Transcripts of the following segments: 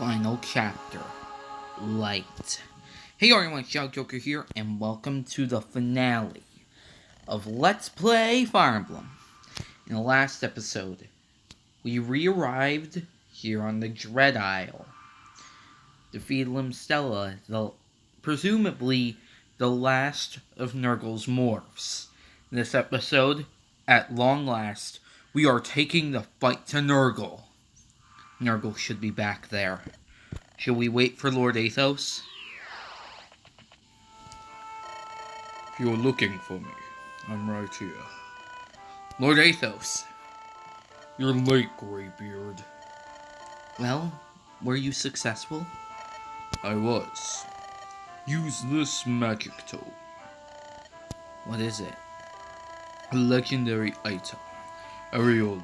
final chapter, Light. Hey everyone, Shout Joker here, and welcome to the finale of Let's Play Fire Emblem. In the last episode, we re-arrived here on the Dread Isle. Defeated Limstella, presumably the last of Nergal's Morphs. In this episode, at long last, we are taking the fight to Nergal. Nergal should be back there. Shall we wait for Lord Athos? If you're looking for me, I'm right here. Lord Athos. You're late, Greybeard. Well, were you successful? I was. Use this magic tome. What is it? A legendary item. Areola.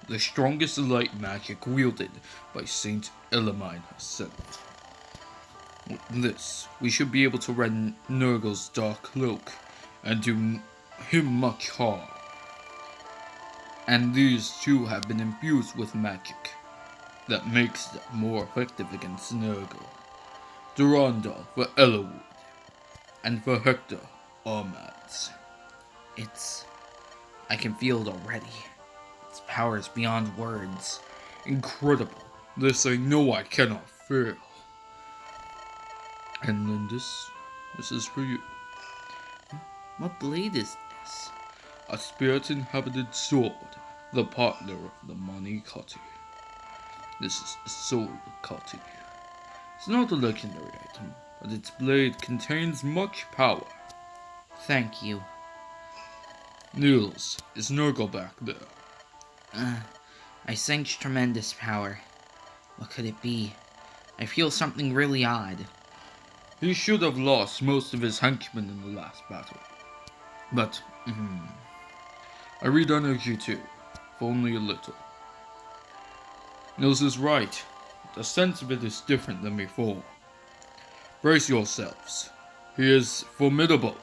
The strongest light magic wielded by Saint Elamine herself. With this, we should be able to rend Nergal's dark cloak and do him much harm. And these two have been infused with magic that makes them more effective against Nergal. Durandal for Ellawood, and for Hector, Armads. I can feel it already. Its power is beyond words. Incredible. This I know I cannot fail. And then this is for you. What blade is this? A spirit-inhabited sword, the partner of the Manikati. This is the soul Kati. It's not a legendary item, but its blade contains much power. Thank you. Niels, is Nergal back there? I sense tremendous power. What could it be? I feel something really odd. He should have lost most of his henchmen in the last battle. But, I read energy too, if only a little. Niels is right. The sense of it is different than before. Brace yourselves. He is formidable.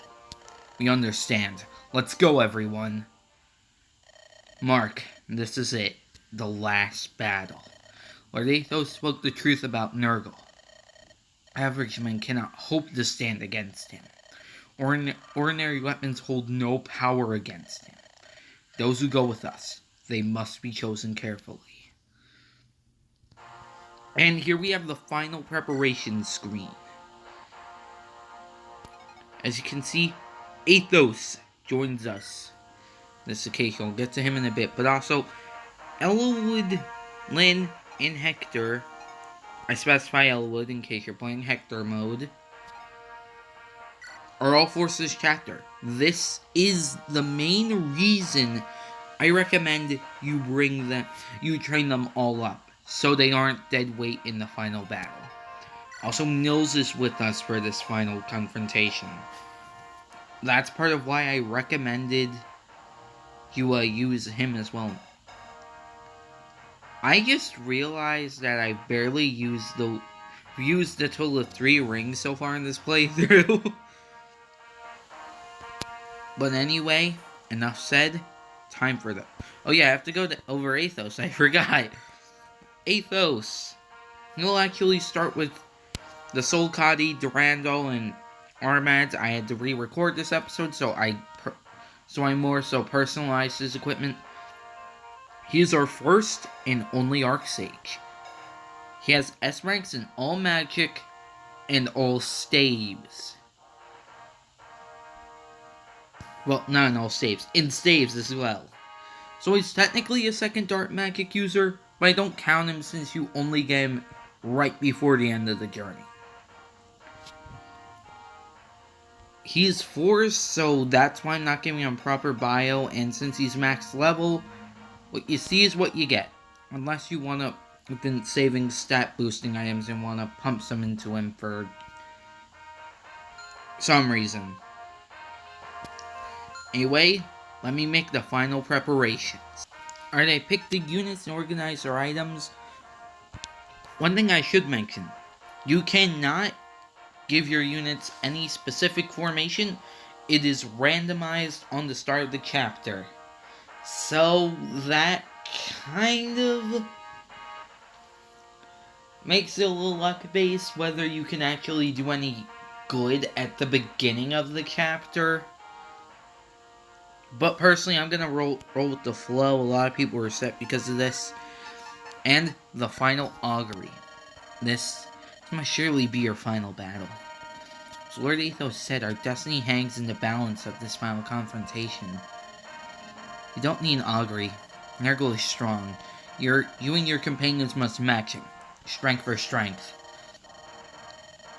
We understand. Let's go, everyone. Mark, this is it. The last battle. Lord Athos spoke the truth about Nergal. Average men cannot hope to stand against him. Ordinary weapons hold no power against him. Those who go with us, they must be chosen carefully. And here we have the final preparation screen. As you can see, Athos joins us this occasion. We'll get to him in a bit, but also Ellawood, Lynn, and Hector. I specify Ellawood in case you're playing Hector mode. Are all for this chapter. This is the main reason I recommend you train them all up, so they aren't dead weight in the final battle. Also, Nils is with us for this final confrontation. That's part of why I recommended you use him as well. I just realized that I barely used a total of 3 rings so far in this playthrough. But anyway, enough said. Time for oh yeah, I have to go over Athos. I forgot. Athos. We'll actually start with the Soul Kadi, Durandal, and Armads. I had to re-record this episode, so I more so personalized his equipment. He is our first and only Archsage. He has S ranks in all magic and all staves. Well, not in all staves. In staves as well. So he's technically a second dark magic user, but I don't count him since you only get him right before the end of the journey. He's force, so that's why I'm not giving him proper bio, and since he's max level, what you see is what you get. Unless you want to, have been saving stat boosting items and want to pump some into him for some reason. Anyway, let me make the final preparations. Alright, I picked the units and organized their items. One thing I should mention, you cannot give your units any specific formation. It is randomized on the start of the chapter. So that kind of makes it a little luck-based whether you can actually do any good at the beginning of the chapter. But personally, I'm gonna roll with the flow. A lot of people were upset because of this. And the final augury. This must surely be your final battle. As Lord Athos said, our destiny hangs in the balance of this final confrontation. You don't need an augury. Nergal is strong. You and your companions must match him. Strength for strength.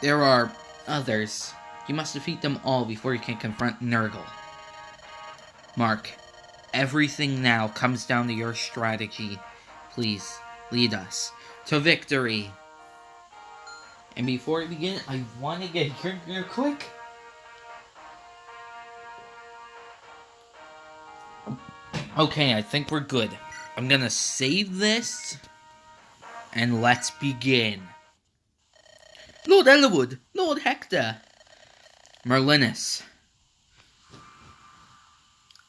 There are others. You must defeat them all before you can confront Nergal. Mark, everything now comes down to your strategy. Please, lead us to victory. And before we begin, I want to get a drink real quick. Okay, I think we're good. I'm gonna save this, and let's begin. Lord Ellerwood, Lord Hector, Merlinus.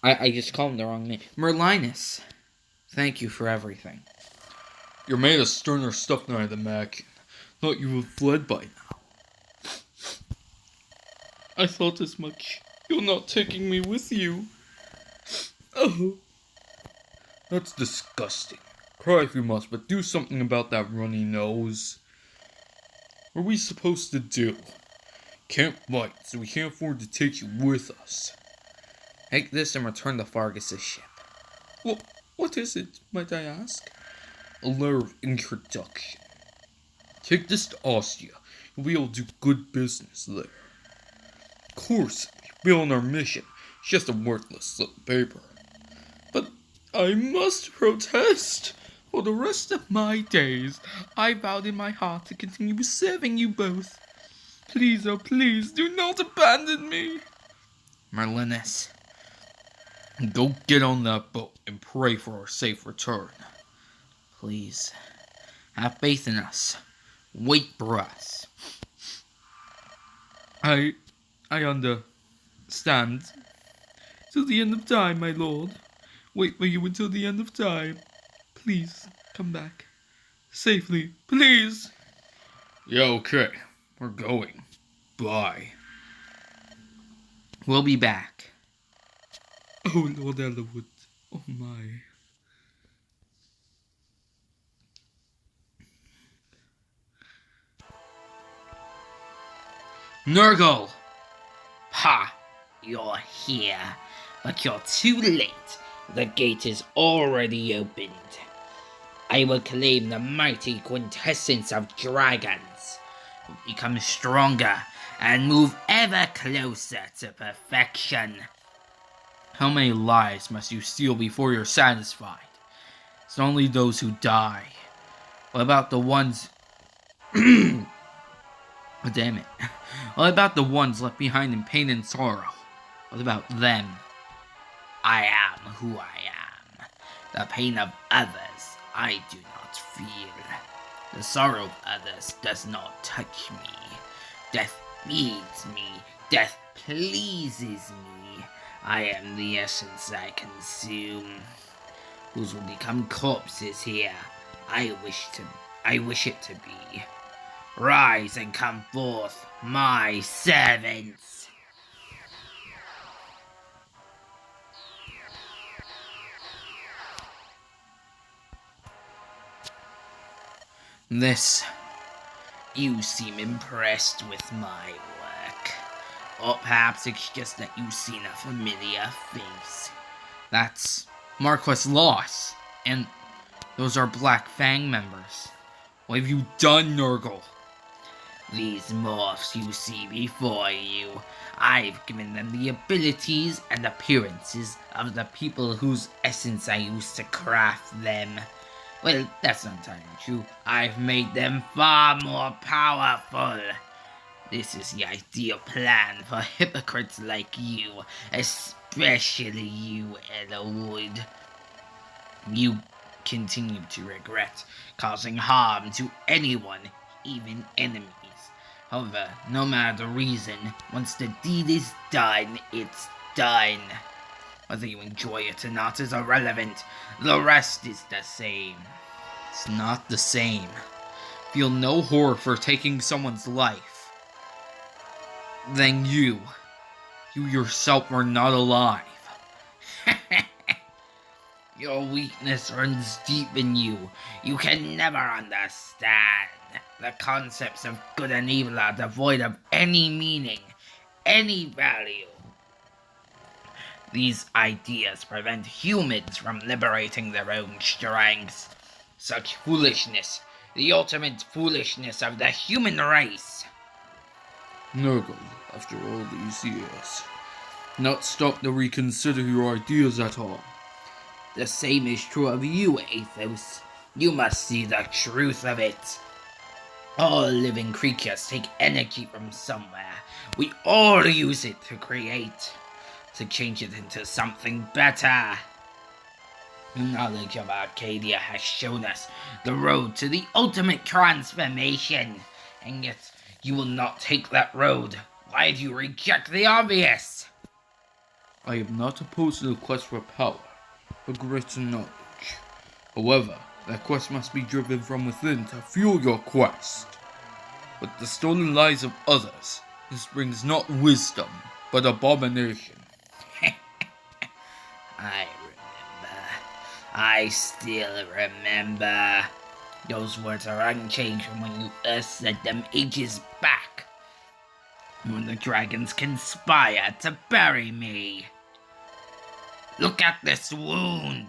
I just called him the wrong name. Merlinus, thank you for everything. You're made of sterner stuff than I had imagined. Thought you would have fled by now. I thought as much. You're not taking me with you. Oh. That's disgusting. Cry if you must, but do something about that runny nose. What are we supposed to do? Can't fight, so we can't afford to take you with us. Take this and return to Fargus' ship. Well, what is it, might I ask? A letter of introduction. Take this to Ostia. You'll be able to do good business there. Of course, we'll be on our mission. It's just a worthless slip of paper. But I must protest. For the rest of my days, I vowed in my heart to continue serving you both. Please, oh please, do not abandon me. Merlinus. Go get on that boat and pray for our safe return. Please, have faith in us. Wait for us. I understand. Till the end of time, my lord. Wait for you until the end of time. Please, come back. Safely, please. Yeah, okay. We're going. Bye. We'll be back. Oh, Lord Ellerwood. Oh, my. Nergal! Ha! You're here. But you're too late. The gate is already opened. I will claim the mighty quintessence of dragons. Become stronger and move ever closer to perfection. How many lives must you steal before you're satisfied? It's only those who die. What about the ones... oh, damn it. What about the ones left behind in pain and sorrow? What about them? I am who I am. The pain of others I do not feel. The sorrow of others does not touch me. Death feeds me. Death pleases me. I am the essence I consume. Whose will become corpses here. I wish it to be. Rise and come forth, my servants. You seem impressed with my work. Or perhaps it's just that you've seen a familiar face. That's Marquis Loss, and those are Black Fang members. What have you done, Nergal? These morphs you see before you, I've given them the abilities and appearances of the people whose essence I used to craft them. Well, that's not entirely true. I've made them far more powerful. This is the ideal plan for hypocrites like you, especially you, Ellerwood. You continue to regret causing harm to anyone, even enemies. However, no matter the reason, once the deed is done, it's done. Whether you enjoy it or not is irrelevant. The rest is the same. It's not the same. feel no horror for taking someone's life, then you yourself are not alive. Your weakness runs deep in you. You can never understand. The concepts of good and evil are devoid of any meaning, any value. These ideas prevent humans from liberating their own strengths. Such foolishness, the ultimate foolishness of the human race. Nergal, after all these years, not stop to reconsider your ideas at all. The same is true of you, Athos. You must see the truth of it. All living creatures take energy from somewhere. We all use it to create, to change it into something better. Knowledge of Arcadia has shown us the road to the ultimate transformation, and yet you will not take that road. Why do you reject the obvious? I am not opposed to the quest for power, but greater knowledge. However, that quest must be driven from within to fuel your quest. With the stolen lives of others, this brings not wisdom, but abomination. I still remember. Those words are unchanged from when you first said them ages back. When the dragons conspire to bury me. Look at this wound.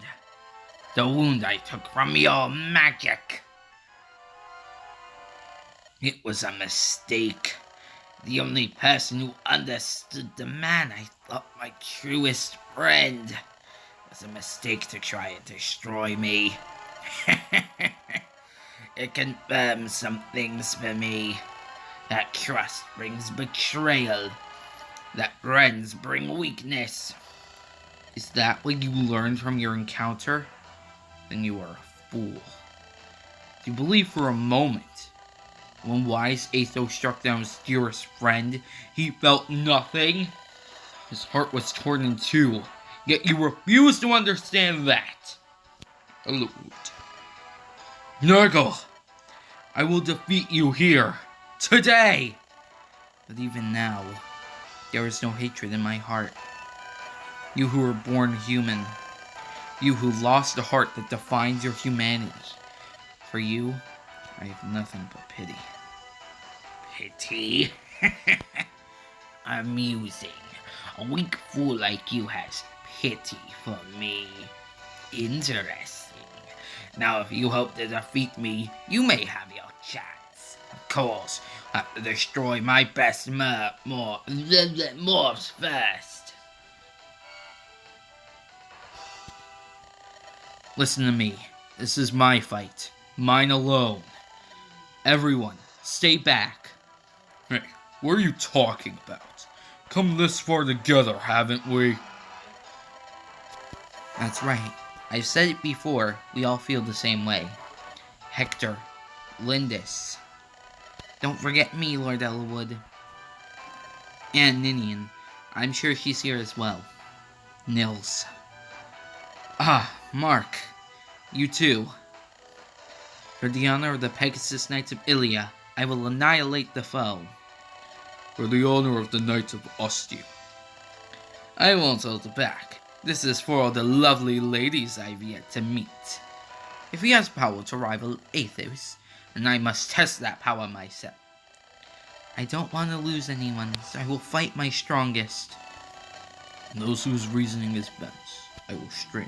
The wound I took from your magic. It was a mistake. The only person who understood the man I thought my truest friend. It was a mistake to try and destroy me. It confirms some things for me. That trust brings betrayal. That friends bring weakness. Is that what you learned from your encounter? Then you are a fool. Do you believe for a moment, when wise Athos struck down his dearest friend, he felt nothing? His heart was torn in two, yet you refuse to understand that. Allude. Nergal, I will defeat you here, today! But even now, there is no hatred in my heart. You who were born human, you who lost the heart that defines your humanity, for you, I have nothing but pity. Pity? Amusing. A weak fool like you has pity for me. Interesting. Now if you hope to defeat me, you may have your chance. Of course, I have to destroy my best morphs first. Listen to me. This is my fight. Mine alone. Everyone, stay back. Hey, what are you talking about? Come this far together, haven't we? That's right. I've said it before, we all feel the same way. Hector, Lindis. Don't forget me, Lord Elwood. And Ninian. I'm sure she's here as well. Nils. Ah, Mark. You too. For the honor of the Pegasus Knights of Ilia, I will annihilate the foe. For the honor of the Knights of Ostia. I won't hold it back. This is for all the lovely ladies I've yet to meet. If he has power to rival Athos, then I must test that power myself. I don't want to lose anyone, so I will fight my strongest. And those whose reasoning is best, I will strain.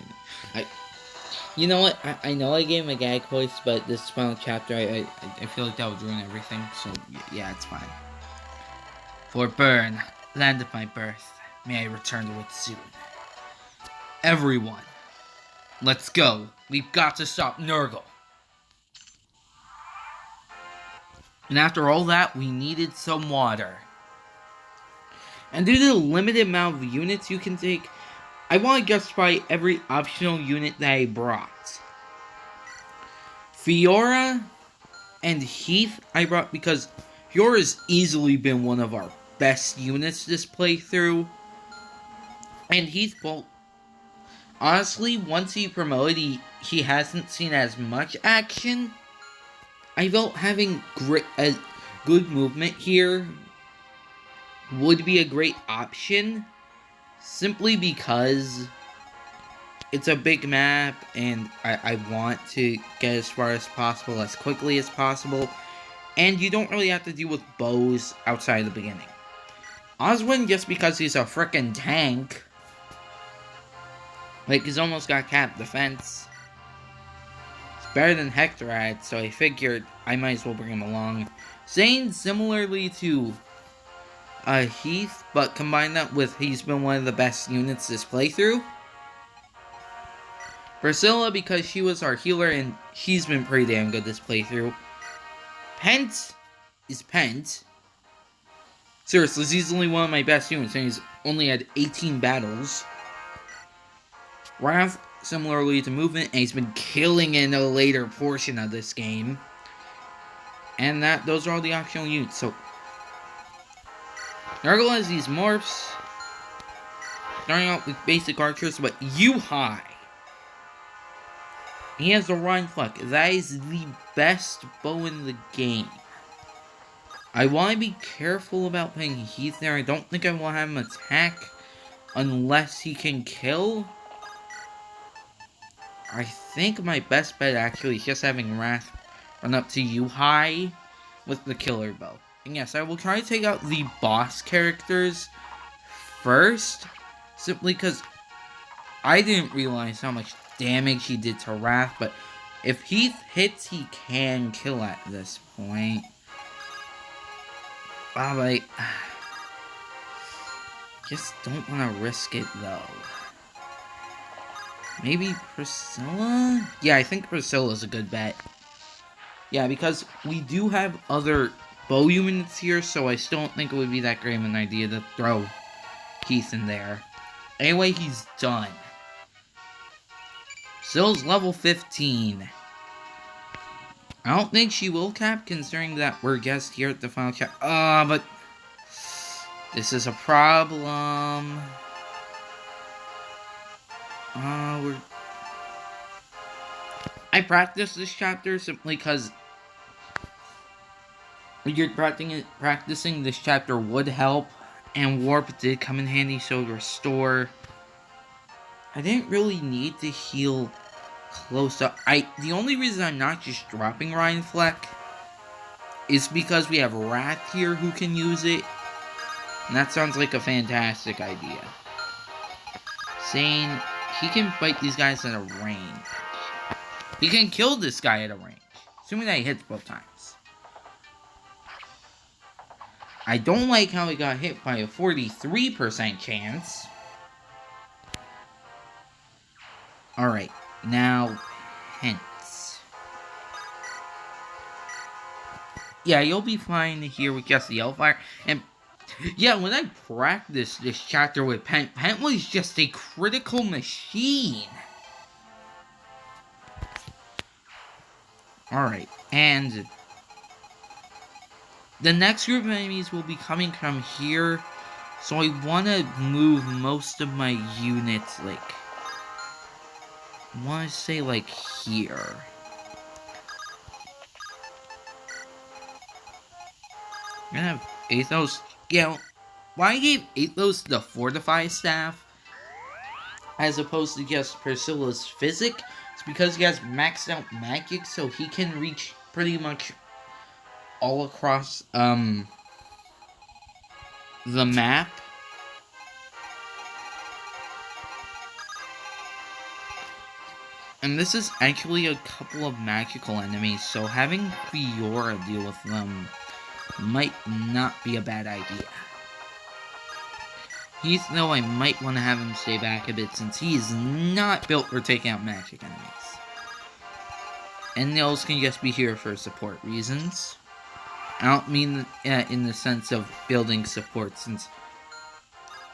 You know what? I know I gave him a gag voice, but this final chapter, I feel like that would ruin everything. So yeah, it's fine. For Bern, land of my birth, may I return to it soon. Everyone, let's go. We've got to stop Nergal. And after all that, we needed some water. And due to the limited amount of units you can take, I want to justify every optional unit that I brought. Fiora and Heath I brought because Fiora's easily been one of our best units this playthrough. And Heath, well, honestly, once he promoted, he hasn't seen as much action. I felt having good movement here would be a great option, simply because it's a big map and I want to get as far as possible as quickly as possible, and you don't really have to deal with bows outside the beginning. Oswin, just because he's a frickin' tank, like, he's almost got cap defense. It's better than Hectorad, so I figured I might as well bring him along. Zane, similarly to Heath, but combine that with he's been one of the best units this playthrough. Priscilla, because she was our healer and she's been pretty damn good this playthrough. Pent is Pent. Seriously, he's only one of my best units and he's only had 18 battles. Wrath, similarly to movement, and he's been killing in a later portion of this game. And those are all the optional units. So Nergal has these morphs, starting out with basic archers, but LIIIIGHT. He has the Rhine Fleck. That is the best bow in the game. I want to be careful about putting Heath there. I don't think I will have him attack unless he can kill. I think my best bet actually is just having Wrath run up to LIIIIGHT with the killer bow. And yes, I will try to take out the boss characters first, simply because I didn't realize how much damage he did to Wrath, but if Heath hits, he can kill at this point. I just don't want to risk it, though. Maybe Priscilla? Yeah, I think Priscilla's a good bet. Yeah, because we do have other bow units here, so I still don't think it would be that great of an idea to throw Heath in there. Anyway, he's done. Priscilla's level 15. I don't think she will cap, considering that we're guests here at the final chapter. But this is a problem. I practiced this chapter simply because practicing this chapter would help, and Warp did come in handy, so restore. I didn't really need to heal close up. The only reason I'm not just dropping Rhine Fleck is because we have Wrath here who can use it, and that sounds like a fantastic idea. Zane, he can fight these guys at a range. He can kill this guy at a range, assuming that he hits both times. I don't like how he got hit by a 43% chance. Alright, now, Pence. Yeah, you'll be fine here with just the Hellfire. And, yeah, when I practiced this chapter with Pent was just a critical machine. Alright, and the next group of enemies will be coming from here, so I want to move most of my units, like, I want to say, like, here. I'm gonna have Athos, yeah, why I gave Athos the Fortify staff, as opposed to just Priscilla's Physic, it's because he has maxed out magic, so he can reach pretty much all across, the map. And this is actually a couple of magical enemies, so having Fiora deal with them might not be a bad idea. Heath, though, I might want to have him stay back a bit, since he is not built for taking out magic enemies. And Nils can just be here for support reasons. I don't mean in the sense of building support, since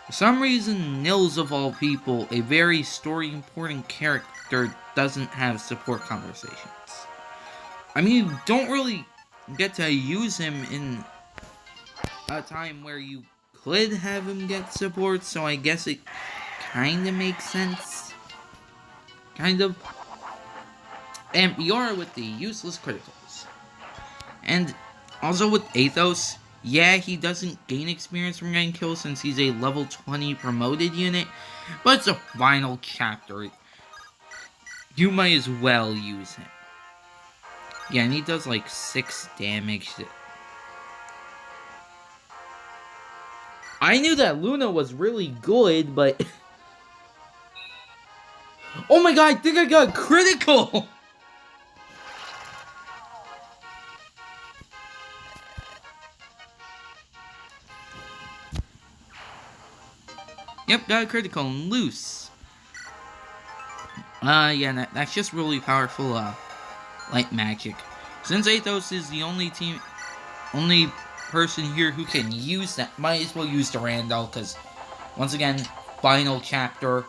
for some reason, Nils of all people, a very story-important character, doesn't have support conversations. I mean, you don't really get to use him in a time where you could have him get support, so I guess it kinda makes sense. Kind of. And Fiora with the useless criticals. And also with Athos, yeah, he doesn't gain experience from getting kills since he's a level 20 promoted unit, but it's a final chapter. You might as well use him. Yeah, and he does like 6 damage. I knew that Luna was really good, but... Oh my god, I think I got critical! Yep, got a critical and loose. Yeah, that's just really powerful, light magic. Since Athos is the only person here who can use that, might as well use the Randall, because, once again, final chapter.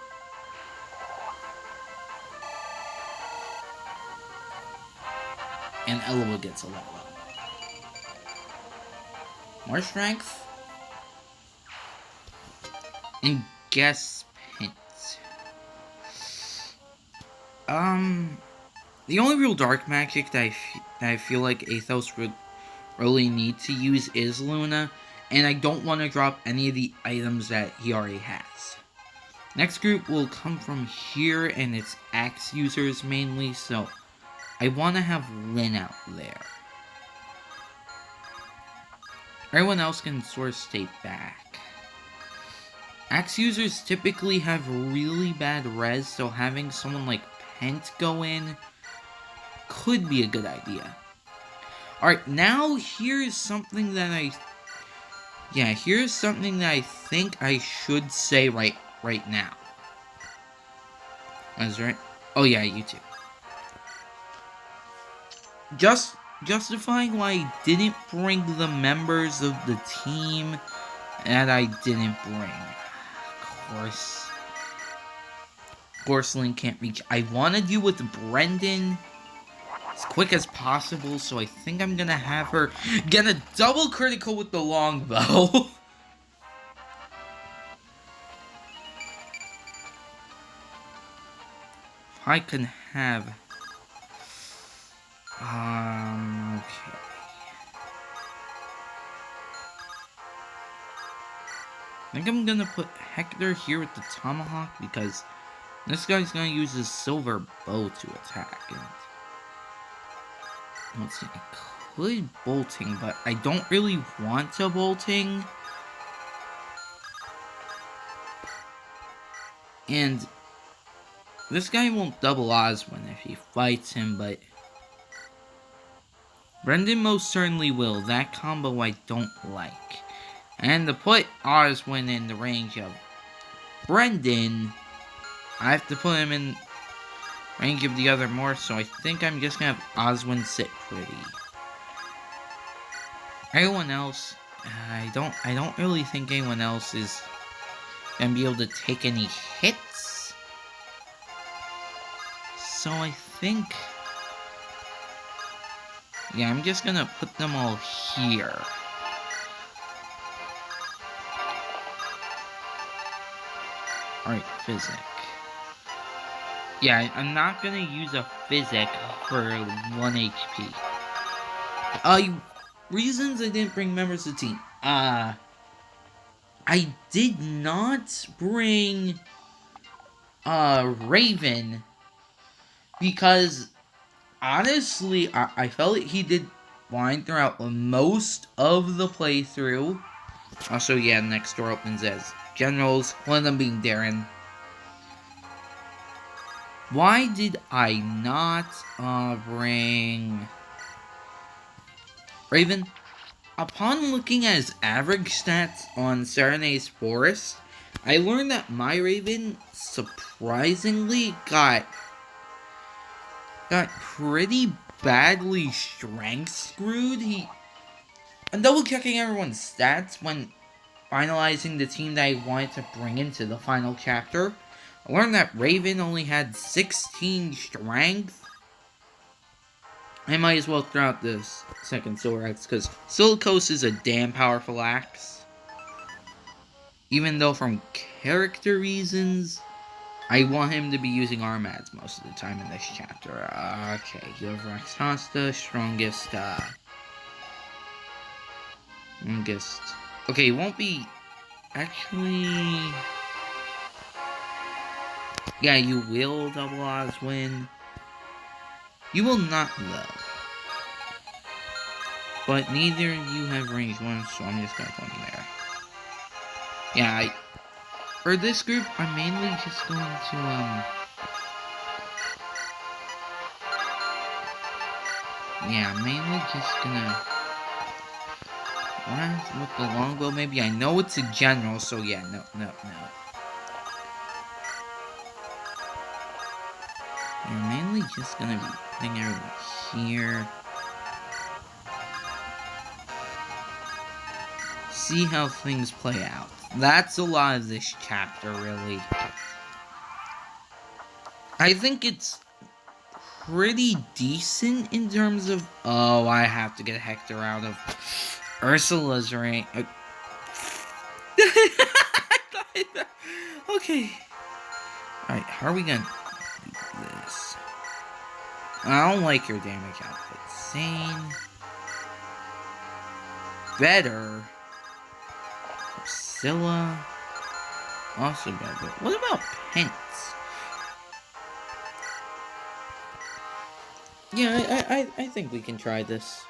And Eloa gets a level up. More strength. And guess hint. The only real dark magic that I feel like Athos would really need to use is Luna, and I don't want to drop any of the items that he already has. Next group will come from here, and it's axe users mainly, so I want to have Lyn out there. Everyone else can sort of stay back. Axe users typically have really bad res, so having someone like Pent go in could be a good idea. Alright, now here's something that here's something that I think I should say right now. That's right. Oh yeah, you too. Justifying why I didn't bring the members of the team that I didn't bring. Of course Lyn can't reach. I want to deal with Brendan as quick as possible, so I think I'm gonna have her get a double critical with the longbow. If I can have... okay. I think I'm gonna put Hector here with the tomahawk because this guy's gonna use his silver bow to attack. And let's see, I could bolting, but I don't really want to bolting. And this guy won't double Oswin if he fights him, but Brendan most certainly will. That combo I don't like. And to put Oswin in the range of Brendan, I have to put him in range of the other Morphs, so I think I'm just gonna have Oswin sit pretty. Everyone else, I don't really think anyone else is gonna be able to take any hits. So I think, yeah, I'm just gonna put them all here. Alright, Physic. Yeah, I'm not gonna use a Physic for 1 HP. Reasons I didn't bring members of the team. I did not bring, Raven, because, honestly, I felt like he did fine throughout most of the playthrough. Also, yeah, next door opens as generals, one of them being Darren. Why did I not bring Raven? Upon looking at his average stats on Serenade's Forest, I learned that my Raven surprisingly got pretty badly strength screwed. I'm double checking everyone's stats when finalizing the team that I wanted to bring into the final chapter. I learned that Raven only had 16 strength. I might as well throw out this second Silver Axe, because Silicos is a damn powerful axe. Even though from character reasons, I want him to be using Armads most of the time in this chapter. Okay, you have Raxhasta, strongest, Strongest. Okay, it won't be... Actually... Yeah, you will double odds win. You will not, though. But neither you have range 1, so I'm just gonna put them there. Yeah, for this group, I'm mainly just going to, yeah, I'm mainly just gonna... with the longbow, maybe? I know it's a general, so yeah, no. I'm mainly just gonna be putting everything here. See how things play out. That's a lot of this chapter, really. I think it's pretty decent in terms of... Oh, I have to get Hector out of Ursula's range. Okay. Alright, how are we gonna do this? I don't like your damage output. Sane. Better. Priscilla. Also better. What about Pence? Yeah, I think we can try this.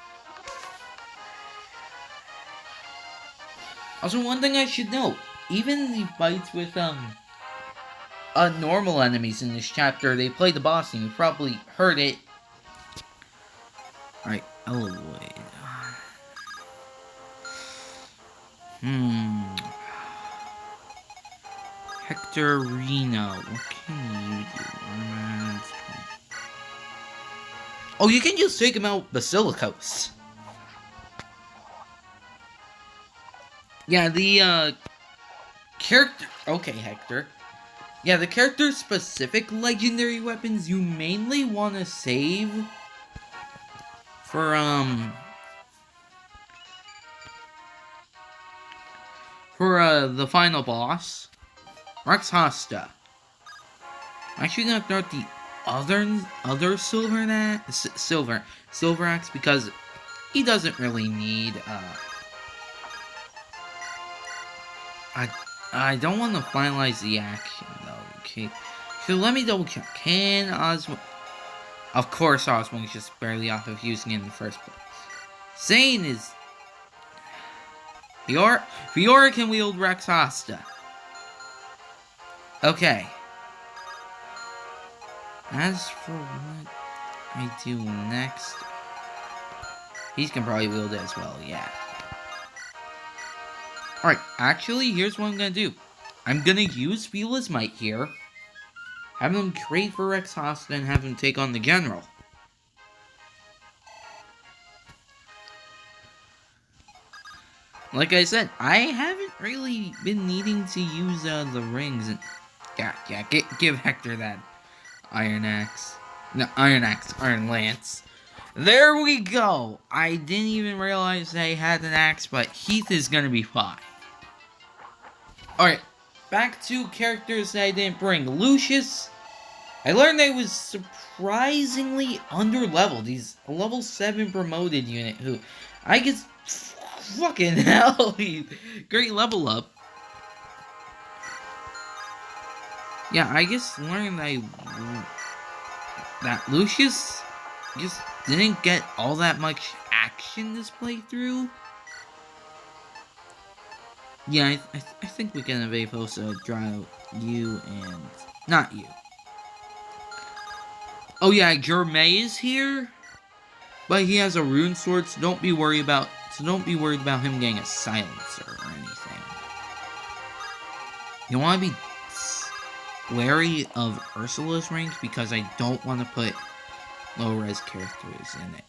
Also, one thing I should note, even the fights with, normal enemies in this chapter, they play the boss theme. You probably heard it. Alright, Eloyd. Hector Reno. What can you do? Oh, you can just take him out Basilicos. Yeah, the, character... Okay, Hector. Yeah, the character-specific legendary weapons you mainly want to save for, the final boss. Rex Hosta. I'm actually gonna start the other silver axe because he doesn't really need, I don't want to finalize the action, though, okay? So let me double check. Can Oswald... Of course Oswald is just barely off of using it in the first place. Zane is... Fiora can wield Rex Hosta. Okay. As for what I do next... He can probably wield it as well, yeah. Alright, actually, here's what I'm gonna do. I'm gonna use Fianle's Might here. Have him trade for Rex Hosta and have him take on the General. Like I said, I haven't really been needing to use, the rings. And yeah, give Hector that Iron Axe. No, Iron Axe, Iron Lance. There we go! I didn't even realize I had an axe, but Heath is gonna be fine. Alright, back to characters that I didn't bring. Lucius, I learned I was surprisingly under-leveled. He's a level 7 promoted unit who, I guess, fucking hell, great level up. Yeah, I guess learned that Lucius just didn't get all that much action this playthrough. Yeah, I think we can have Avosa draw out you and... Not you. Oh yeah, Jermay is here. But he has a rune sword, so don't be worried about him getting a silencer or anything. You want to be wary of Ursula's range because I don't want to put low-res characters in it.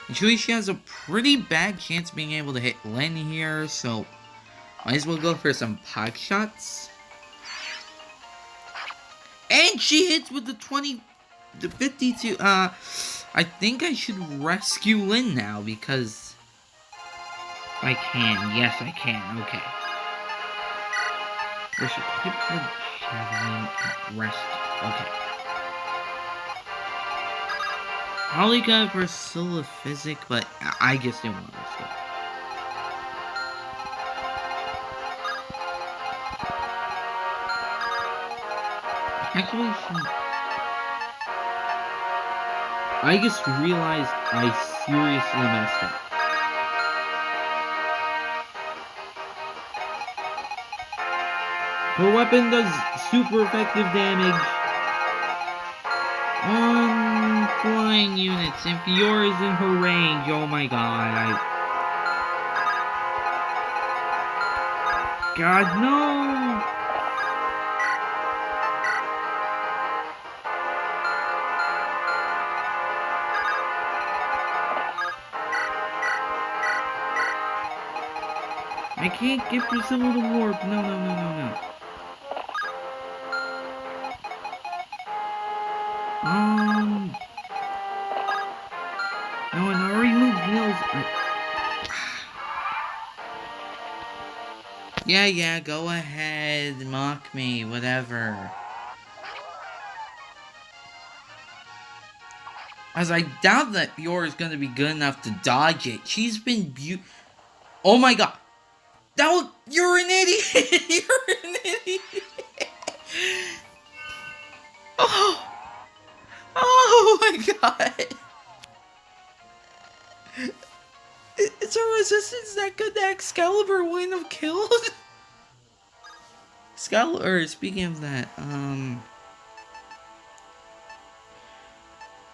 Actually, she has a pretty bad chance of being able to hit Len here, so might as well go for some pot shots. And she hits with the 52. I think I should rescue Lynn now because I can. Yes, I can. Okay. I should hit the javelin and rest. Okay. Probably got Priscilla Physic, but I just didn't want to risk it. Actually, I just realized I seriously messed up. Her weapon does super effective damage on flying units, and Fiora's in her range. Oh my god. God, no! I can't get Priscilla to warp. No. No, and I already moved Nils. Yeah, go ahead. Mock me, whatever. As I doubt that Fiora is going to be good enough to dodge it. She's been Oh my god. You're an idiot. You're an idiot. Oh my god. It's a resistance that good that Excalibur wouldn't have killed. Speaking of that,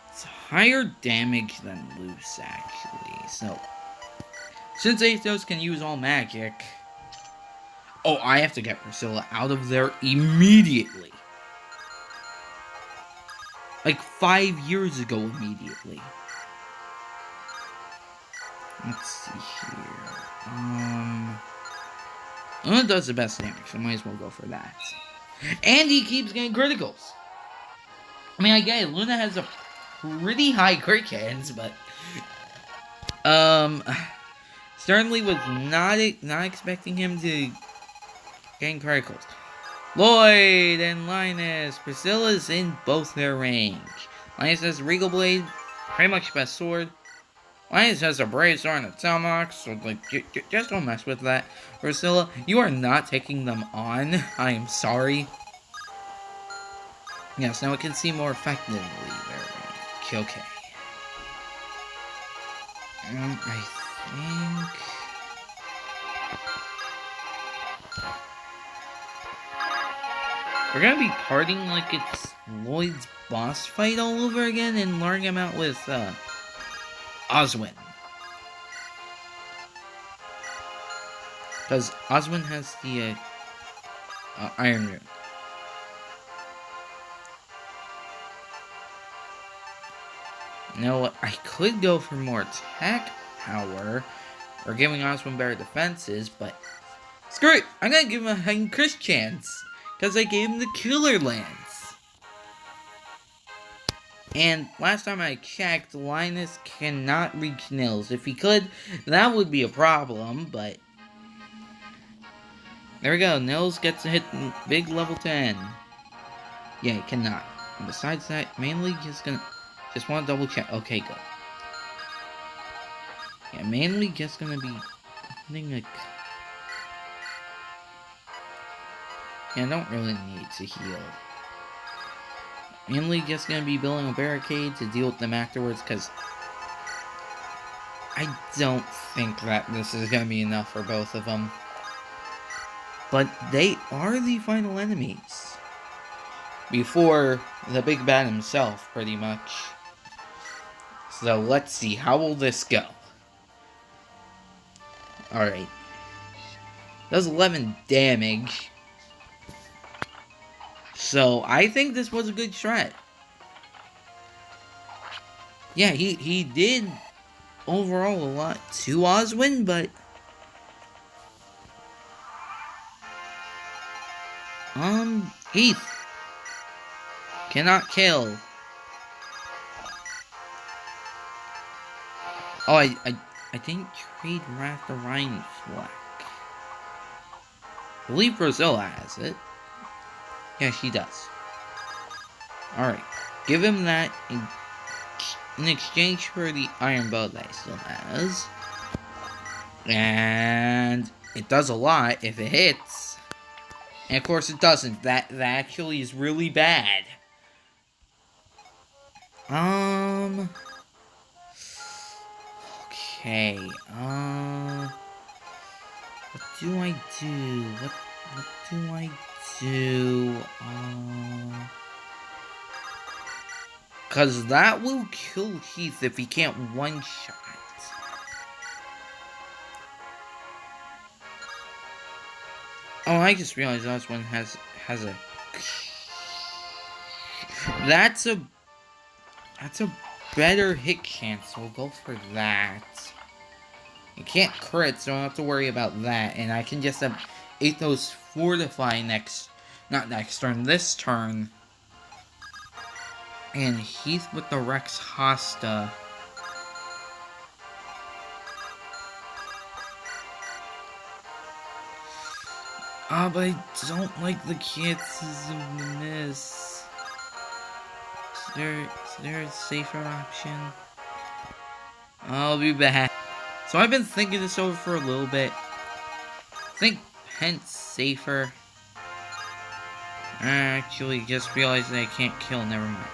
it's higher damage than loose, actually. So, since Athos can use all magic... Oh, I have to get Priscilla out of there immediately. Like 5 years ago, immediately. Let's see here. Luna does the best damage, so might as well go for that. And he keeps getting criticals. I mean, I get it. Luna has a pretty high crit chance, but certainly was not expecting him to gain criticals. Lloyd and Linus, Priscilla's in both their range. Linus has Regal Blade, pretty much best sword. Linus has a brave sword and a tomahawk, so like, just don't mess with that. Priscilla, you are not taking them on. I am sorry. Yes, now it can see more effectively their range. Okay. I think... we're gonna be parting like it's Lloyd's boss fight all over again and luring him out with, Oswin. Because Oswin has the, Iron Rune. You know what? I could go for more attack power, or giving Oswin better defenses, but screw it! I'm gonna give him a Hidden Chris chance, because I gave him the Killer Lance. And last time I checked, Linus cannot reach Nils. If he could, that would be a problem, but... there we go, Nils gets to hit big level 10. Yeah, he cannot. And besides that, mainly just want to double check. Okay, good. Yeah, mainly just gonna be putting a... yeah, I don't really need to heal. Mainly just gonna be building a barricade to deal with them afterwards, because I don't think that this is gonna be enough for both of them. But they are the final enemies. Before the big bad himself, pretty much. So let's see, how will this go? Alright. Does 11 damage. So, I think this was a good strat. Yeah, he did overall a lot to Oswin, but... Heath cannot kill. Oh, I didn't trade Wrath the Rhine Flack. I believe Priscilla has it. Yeah, she does. Alright. Give him that in exchange for the iron bow that he still has. And it does a lot if it hits. And of course it doesn't. That actually is really bad. Okay. What do I do? What do I do? Cause that will kill Heath if he can't one-shot. Oh, I just realized that one has a. That's a better hit chance. So we'll go for that. You can't crit, so I don't have to worry about that, and I can just have Athos fortify not next turn, this turn. And Heath with the Rex Hosta. But I don't like the chances of this. Is there a safer option? I'll be back. So I've been thinking this over for a little bit. I think Pent's safer. I actually just realized that I can't kill, never mind.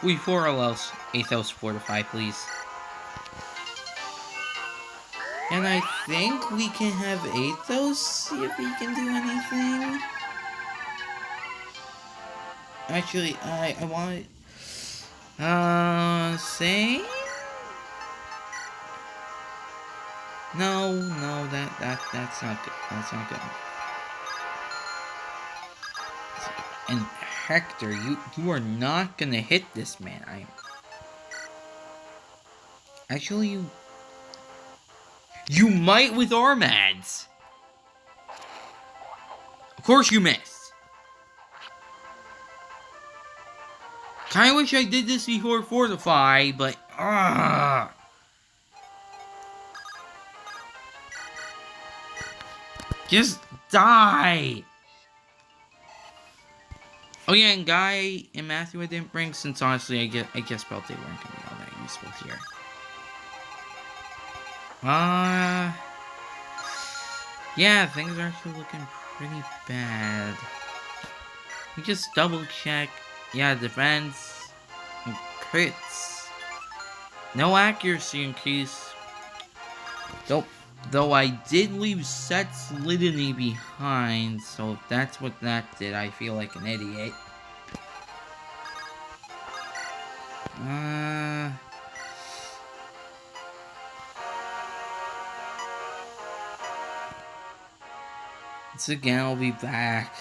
Before all else, Athos fortify, please. And I think we can have Athos see if he can do anything. Actually, I want say? No, that's not good. That's not good. And Hector, you are not gonna hit this man. Actually, you might with Armads. Of course you missed. Kinda wish I did this before Fortify, but just die. Oh yeah, and Guy and Matthew I didn't bring, since honestly I guess both they weren't gonna be all that useful here. Yeah, things are actually looking pretty bad. We just double check. Yeah, defense, crits, no accuracy increase. Though I did leave Set's Litany behind, so if that's what that did, I feel like an idiot. Once again, I'll be back.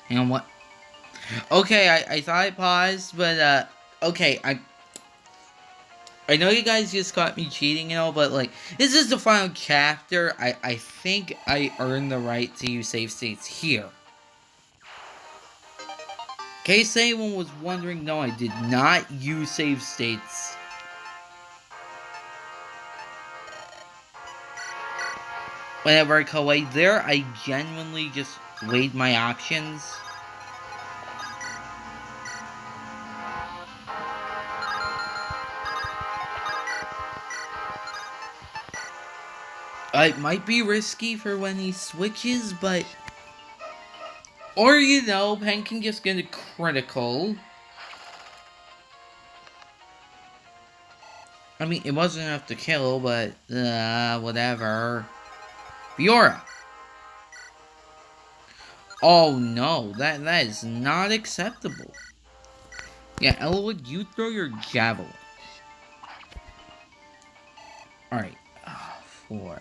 Hang on, what? Okay, I thought I paused, but, okay, I know you guys just caught me cheating and all, but, like, this is the final chapter. I think I earned the right to use save states here. In case anyone was wondering, no, I did not use save states. Whenever I collide there, I genuinely just weighed my options. It might be risky for when he switches, but... Or, you know, Pen can just get a critical. I mean, it wasn't enough to kill, but, whatever. Fiora! Oh no, that is not acceptable. Yeah, Elwood, you throw your javelin. Alright, 4.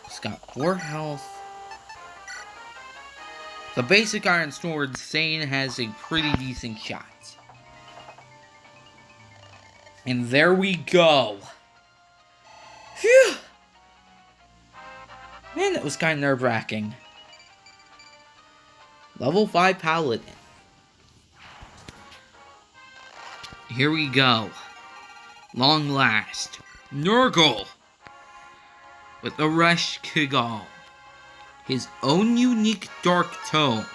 It's got 4 health. The basic Iron Sword Sane has a pretty decent shot. And there we go. Phew! Man, that was kind of nerve-wracking. Level 5 Paladin. Here we go. Long last. Nergal. With Aresh Kigal. His own unique dark tone.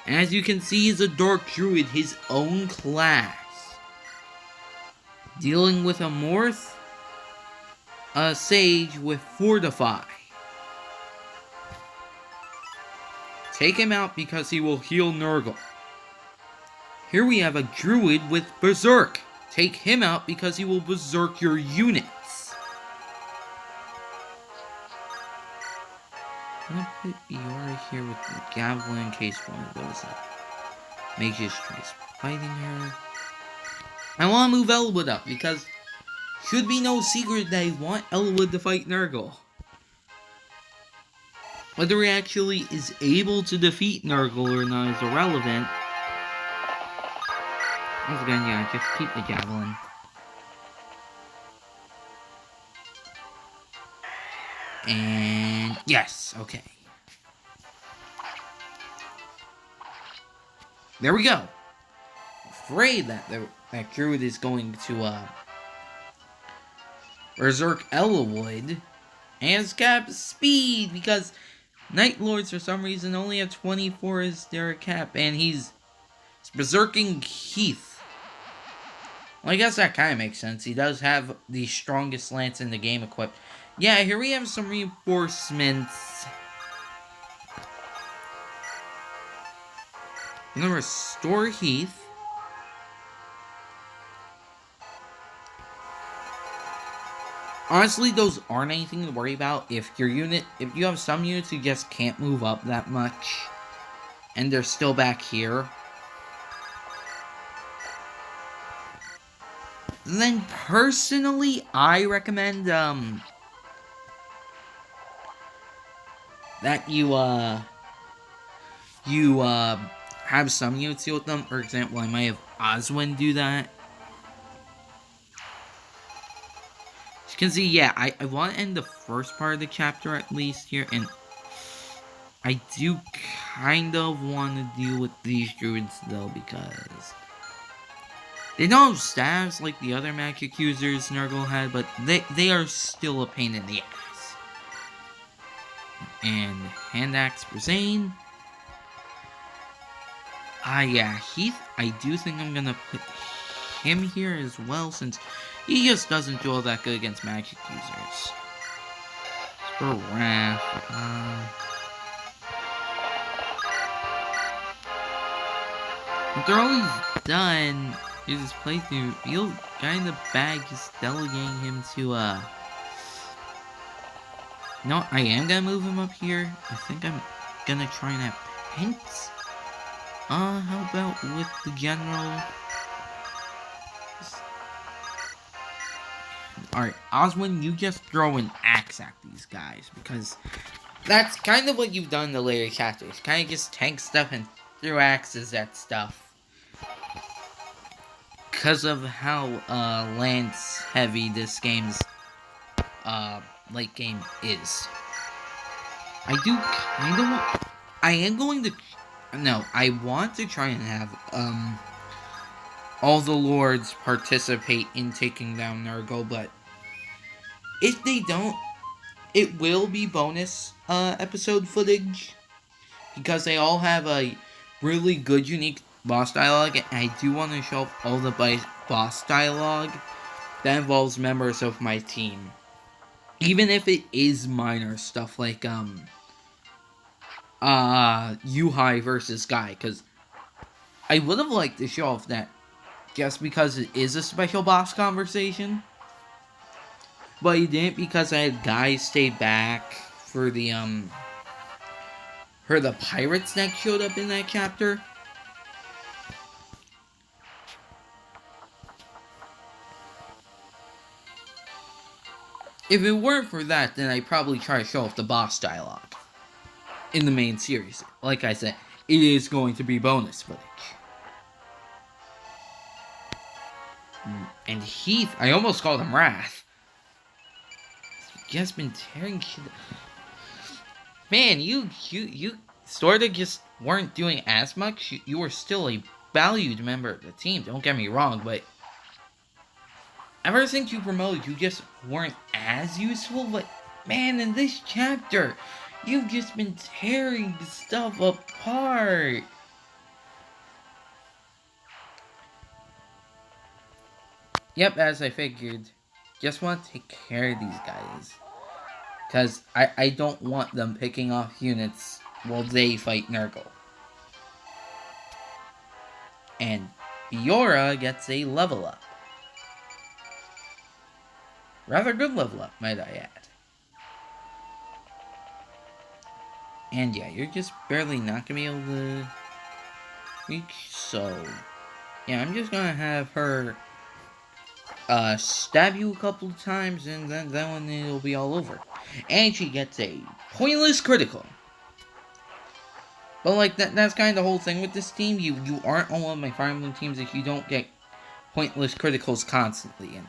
And as you can see, he's a Dark Druid, his own class. Dealing with a Morph, a Sage with Fortify. Take him out because he will heal Nergal. Here we have a Druid with Berserk. Take him out because he will berserk your units. I'm gonna put Eora here with the Gavel in case one of those mages tries fighting her. I want to move Elwood up because should be no secret that I want Elwood to fight Nergal. Whether he actually is able to defeat Nergal or not is irrelevant. Once again, yeah, just keep the javelin. And yes, okay. There we go. Afraid that that Druid is going to berserk Elwood and cap speed because Night Lords for some reason only have 24 as their cap, and he's berserking Heath. Well, I guess that kind of makes sense. He does have the strongest lance in the game equipped. Yeah, here we have some reinforcements. I'm gonna restore Heath. Honestly, those aren't anything to worry about. If you have some units who just can't move up that much, and they're still back here, then personally, I recommend, that you have some units deal with them. For example, I might have Oswin do that. As you can see, yeah, I want to end the first part of the chapter at least here, and I do kind of want to deal with these druids, though, because they don't have staves like the other magic users Nergal had, but they are still a pain in the ass. And hand axe for Zane. Yeah, Heath, I do think I'm gonna put him here as well, since he just doesn't do all that good against magic users. For Wrath, after all he's done is his playthrough, he'll kind of bag just delegating him to, no, I am gonna move him up here. I think I'm gonna try and have Pence. How about with the general? Alright, Oswin, you just throw an axe at these guys, because that's kind of what you've done in the later chapters. Kind of just tank stuff and throw axes at stuff. Because of how, lance heavy this game's, late game is. I do kind of want... I am going to... No, I want to try and have, all the lords participate in taking down Nergal, but if they don't, it will be bonus, episode footage, because they all have a really good, unique boss dialogue, and I do want to show off all the boss dialogue that involves members of my team. Even if it is minor stuff like, Yuhai versus Guy, because I would have liked to show off that just because it is a special boss conversation, but he didn't because I had Guy stay back for the, pirates that showed up in that chapter. If it weren't for that, then I'd probably try to show off the boss dialogue in the main series. Like I said, it is going to be bonus footage. And Heath, I almost called him Wrath. He has been tearing shit. Man, you sort of just weren't doing as much. You were still a valued member of the team, don't get me wrong, but ever since you promoted, you just weren't as useful. But man, in this chapter, you've just been tearing stuff apart. Yep, as I figured. Just want to take care of these guys. Because I don't want them picking off units while they fight Nergal. And Biora gets a level up. Rather good level up, might I add. And yeah, you're just barely not going to be able to reach, so... Yeah, I'm just going to have her stab you a couple of times, and then one it'll be all over. And she gets a pointless critical. But like that's kind of the whole thing with this team. You aren't on one of my Fire Emblem teams if you don't get pointless criticals constantly. And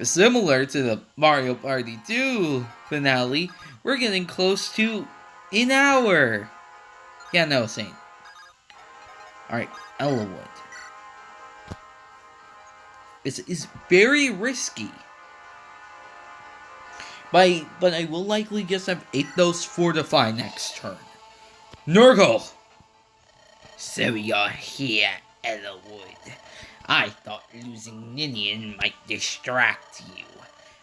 similar to the Mario Party 2 finale, we're getting close to an hour. Yeah, no, Saint. Alright, Ellawood. This is very risky. But I will likely just have Athos fortify next turn. Nergal! So you're here, Ellawood. I thought losing Ninian might distract you.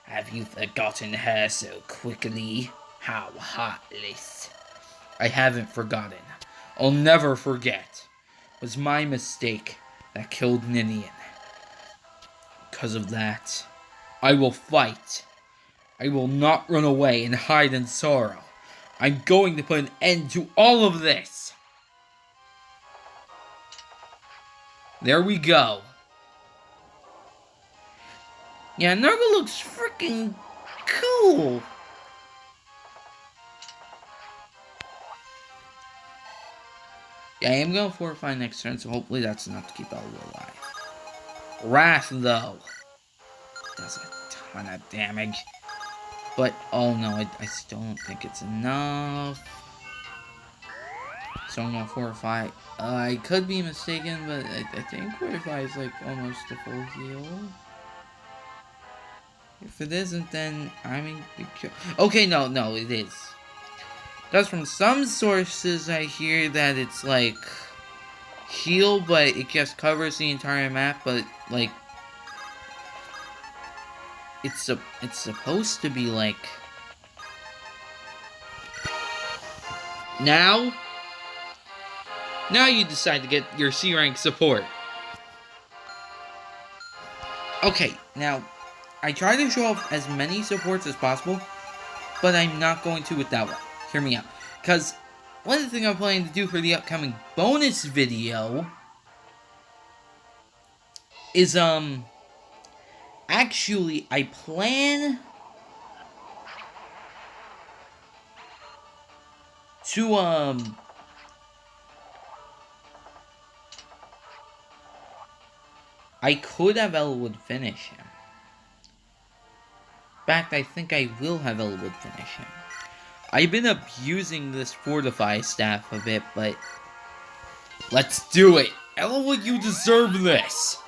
Have you forgotten her so quickly? How heartless. I haven't forgotten. I'll never forget. It was my mistake that killed Ninian. Because of that, I will fight. I will not run away and hide in sorrow. I'm going to put an end to all of this. There we go. Yeah, Nergal looks freaking cool. Yeah, I am going to fortify next turn, so hopefully that's enough to keep Ellawood alive. Wrath, though, does a ton of damage. But, oh no, I still don't think it's enough. So I'm gonna fortify. I could be mistaken, but I think fortify is like almost a full heal. If it isn't, then I'm in big trouble. Okay, no, it is. Because from some sources I hear that it's like heal, but it just covers the entire map, but like it's supposed to be like now you decide to get your C rank support. Okay, now I try to show off as many supports as possible, but I'm not going to with that one. Hear me out. Because one of the things I'm planning to do for the upcoming bonus video is, actually, I plan to, I could have Ellawood finish him. In fact, I think I will have Ellawood finish him. I've been abusing this fortify staff a bit, but let's do it. Ellawood, you deserve this.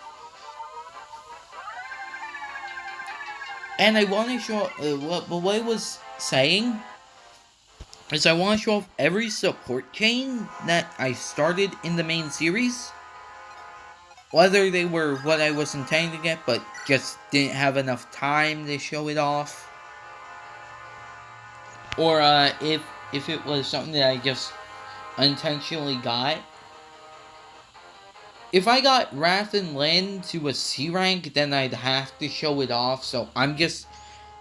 And I want to show what I was saying is I want to show off every support chain that I started in the main series. Whether they were what I was intending to get, but just didn't have enough time to show it off. Or if it was something that I just unintentionally got. If I got Wrath and Lyn to a C rank, then I'd have to show it off, so I'm just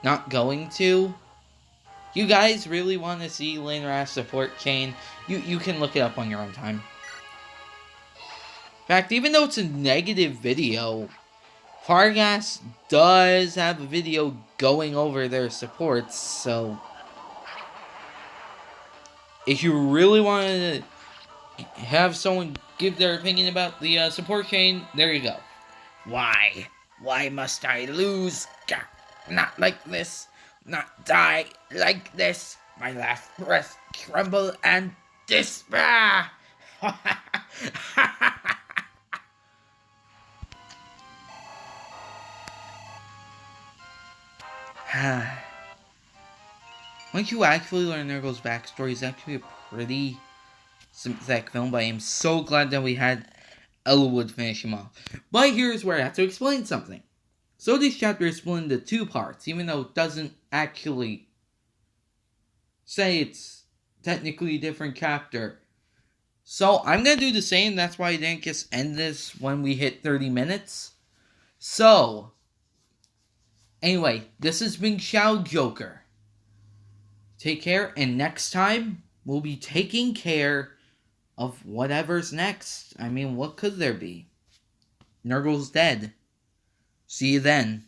not going to. You guys really want to see Lyn Wrath support chain? You can look it up on your own time. In fact, even though it's a negative video, Fargas does have a video going over their supports, so if you really want to have someone give their opinion about the support chain, there you go. Why? Why must I lose? Not like this. Not die like this. My last breath tremble and despair. Once you actually learn Nergal's backstory, it's actually a pretty sympathetic film, but I am so glad that we had Ellawood finish him off. But here's where I have to explain something. So this chapter is split into 2 parts, even though it doesn't actually say it's technically a different chapter. So I'm going to do the same. That's why I didn't just end this when we hit 30 minutes. So, anyway, this has been Shao Joker. Take care, and next time, we'll be taking care of whatever's next. I mean, what could there be? Nergal's dead. See you then.